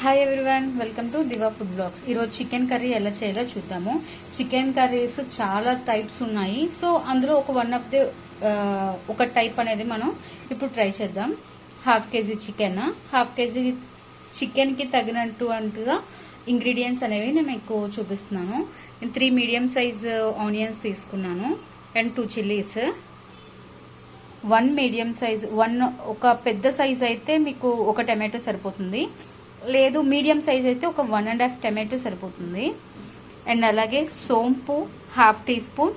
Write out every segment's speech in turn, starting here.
Hi everyone, welcome to Diva food blogs. ఈరోజు chicken curry ఎలా చేయాలో చూద్దాము. చికెన్ కర్రీస్ చాలా టైప్స్ ఉన్నాయి. సో అందులో ఒక టైప్ అనేది మనం ఇప్పుడు ట్రై చేద్దాం. హాఫ్ కేజీ చికెన్కి తగినట్టుగా ఇంగ్రీడియంట్స్ అనేవి నేను మీకు చూపిస్తున్నాను. నేను 3 మీడియం సైజ్ ఆనియన్స్ తీసుకున్నాను అండ్ 2 చిల్లీస్, 1 మీడియం సైజ్, ఒక పెద్ద సైజ్ అయితే మీకు ఒక టమాటో సరిపోతుంది, లేదు మీడియం సైజ్ అయితే ఒక 1.5 టమాటో సరిపోతుంది. అండ్ అలాగే సోంపు ½ టీ స్పూన్,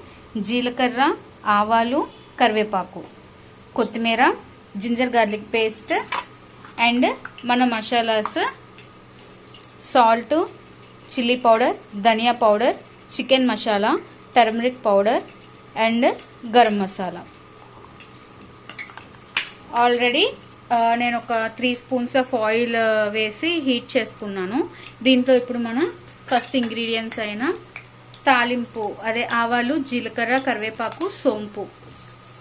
జీలకర్ర, ఆవాలు, కరివేపాకు, కొత్తిమీర, జింజర్ గార్లిక్ పేస్ట్ అండ్ మన masalas salt, chilli powder, dhania powder, chicken masala, turmeric powder and garam masala. Already నేను ఒక 3 స్పూన్స్ ఆఫ్ ఆయిల్ వేసి హీట్ చేసుకున్నాను. దీంట్లో ఇప్పుడు మన ఫస్ట్ ఇంగ్రీడియంట్స్ అయిన తాలింపు, అదే ఆవాలు, జీలకర్ర, కరివేపాకు, సోంపు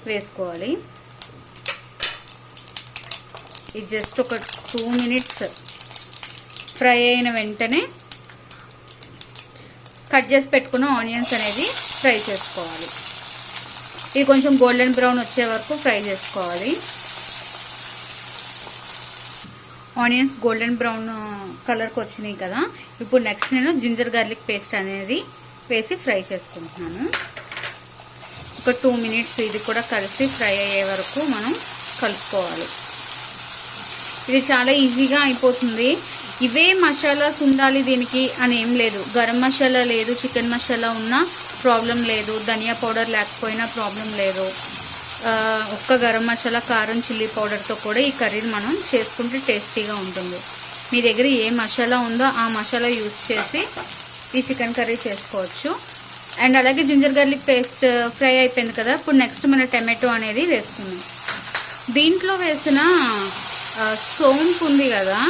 వేసుకోవాలి. ఇది జస్ట్ ఒక 2 మినిట్స్ ఫ్రై అయిన వెంటనే కట్ చేసి పెట్టుకున్న ఆనియన్స్ అనేది ఫ్రై చేసుకోవాలి. ఇది కొంచెం గోల్డెన్ బ్రౌన్ వచ్చే వరకు ఫ్రై చేసుకోవాలి. ఆనియన్స్ గోల్డెన్ బ్రౌన్ కలర్కి వచ్చినాయి కదా, ఇప్పుడు నెక్స్ట్ నేను జింజర్ గార్లిక్ పేస్ట్ అనేది వేసి ఫ్రై చేసుకుంటున్నాను. ఒక 2 మినిట్స్ ఇది కూడా కలిసి ఫ్రై అయ్యే వరకు మనం కలుపుకోవాలి. ఇది చాలా ఈజీగా అయిపోతుంది. ఇవే మసాలాస్ ఉండాలి దీనికి అని ఏం లేదు. గరం మసాలా లేదు, చికెన్ మసాలా ఉన్నా ప్రాబ్లం లేదు, ధనియా పౌడర్ లేకపోయినా ప్రాబ్లం లేదు. ఒక్క గరం మసాలా, కారం, చిల్లీ పౌడర్తో కూడా ఈ కర్రీని మనం చేసుకుంటే టేస్టీగా ఉంటుంది. మీ దగ్గర ఏ మసాలా ఉందో ఆ మసాలా యూస్ చేసి ఈ చికెన్ కర్రీ చేసుకోవచ్చు. అండ్ అలాగే జింజర్ గార్లిక్ పేస్ట్ ఫ్రై అయిపోయింది కదా, ఇప్పుడు నెక్స్ట్ మన టమాటో అనేది వేసుకుందాం. దీంట్లో వేసిన సోంపు ఉంది కదా,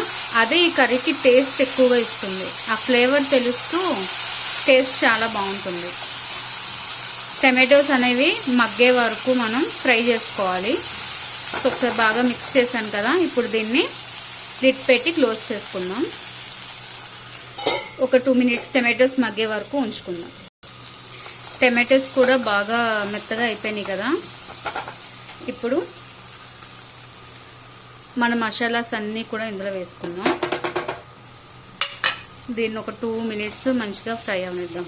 అదే ఈ కర్రీకి టేస్ట్ ఎక్కువగా ఇస్తుంది. ఆ ఫ్లేవర్ తెలుస్తూ టేస్ట్ చాలా బాగుంటుంది. టమాటోస్ అనేవి మగ్గే వరకు మనం ఫ్రై చేసుకోవాలి. సో ఒకసారి బాగా మిక్స్ చేశాను కదా, ఇప్పుడు దీన్ని లిడ్ పెట్టి క్లోజ్ చేసుకుందాం. ఒక 2 మినిట్స్ టమాటోస్ మగ్గే వరకు ఉంచుకుందాం. టమాటోస్ కూడా బాగా మెత్తగా అయిపోయినాయి కదా, ఇప్పుడు మన మసాలాస్ అన్నీ కూడా ఇందులో వేసుకుందాం. దీన్ని ఒక 2 మినిట్స్ మంచిగా ఫ్రై అవనిద్దాం.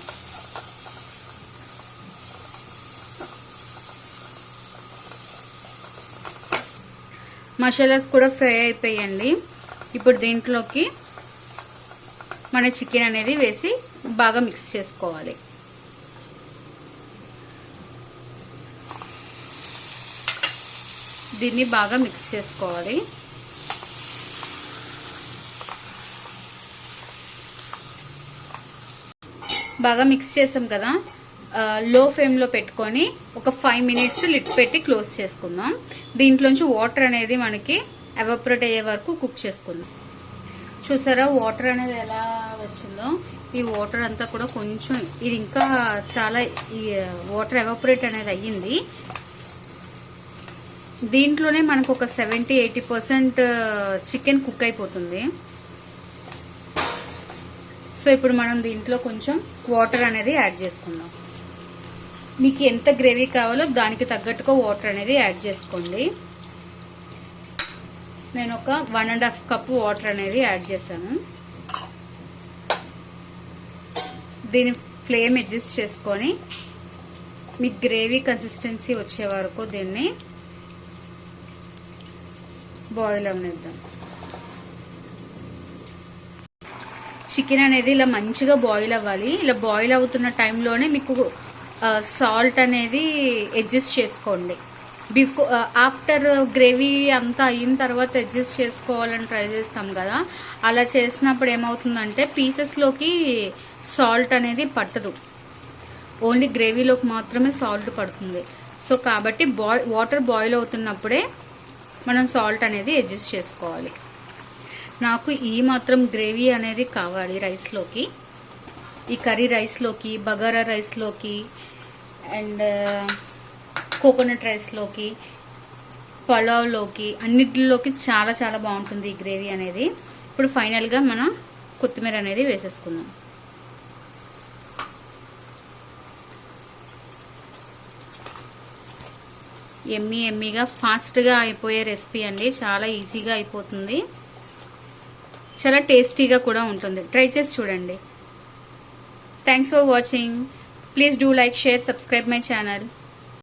మసాలాస్ కూడా ఫ్రై అయిపోయాయండి. ఇప్పుడు దీంట్లోకి మన చికెన్ అనేది వేసి బాగా మిక్స్ చేసుకోవాలి. దీన్ని బాగా మిక్స్ చేసుకోవాలి. బాగా మిక్స్ చేసాం కదా, లో ఫ్లేమ్లో పెట్టుకొని ఒక 5 మినిట్స్ లిడ్ పెట్టి క్లోజ్ చేసుకుందాం. దీంట్లోంచి వాటర్ అనేది మనకి ఎవాపరేట్ అయ్యే వరకు కుక్ చేసుకుందాం. చూసారా వాటర్ అనేది ఎలా వచ్చిందో? ఈ వాటర్ అంతా కూడా కొంచెం, ఇది ఇంకా చాలా ఈ వాటర్ ఎవాపరేట్ అనేది అయ్యింది. దీంట్లోనే మనకు ఒక 70-80% చికెన్ కుక్ అయిపోతుంది. సో ఇప్పుడు మనం దీంట్లో కొంచెం వాటర్ అనేది యాడ్ చేసుకుందాం. మీకు ఎంత గ్రేవీ కావాలో దానికి తగ్గట్టుగా వాటర్ అనేది యాడ్ చేసుకోండి. నేను ఒక 1.5 కప్పు వాటర్ అనేది యాడ్ చేశాను. దీని ఫ్లేమ్ అడ్జస్ట్ చేసుకొని మీకు గ్రేవీ కన్సిస్టెన్సీ వచ్చే వరకు దీన్ని బాయిల్ అవనిద్దాం. చికెన్ అనేది ఇలా మంచిగా బాయిల్ అవ్వాలి. ఇలా బాయిల్ అవుతున్న టైంలోనే మీకు సాల్ట్ అనేది అడ్జస్ట్ చేసుకోండి. ఆఫ్టర్ గ్రేవీ అంతా అయిన తర్వాత అడ్జస్ట్ చేసుకోవాలని ట్రై చేస్తాం కదా, అలా చేసినప్పుడు ఏమవుతుందంటే పీసెస్లోకి సాల్ట్ అనేది పట్టదు, ఓన్లీ గ్రేవీలోకి మాత్రమే సాల్ట్ పడుతుంది. సో కాబట్టి వాటర్ బాయిల్ అవుతున్నప్పుడే మనం సాల్ట్ అనేది అడ్జస్ట్ చేసుకోవాలి. నాకు ఈ మాత్రం గ్రేవీ అనేది కావాలి రైస్లోకి, ఈ కర్రీ రైస్లోకి, బగారా రైస్లోకి అండ్ కోకోనట్ రైస్లోకి, పలావ్లోకి, అన్నిటిలోకి చాలా చాలా బాగుంటుంది ఈ గ్రేవీ అనేది. ఇప్పుడు ఫైనల్గా మనం కొత్తిమీర అనేది వేసేసుకుందాం. ఎమ్మీగా ఫాస్ట్గా అయిపోయే రెసిపీ అండి. చాలా ఈజీగా అయిపోతుంది, చాలా టేస్టీగా కూడా ఉంటుంది. ట్రై చేసి చూడండి. Thanks for watching. Please do like, share, subscribe my channel.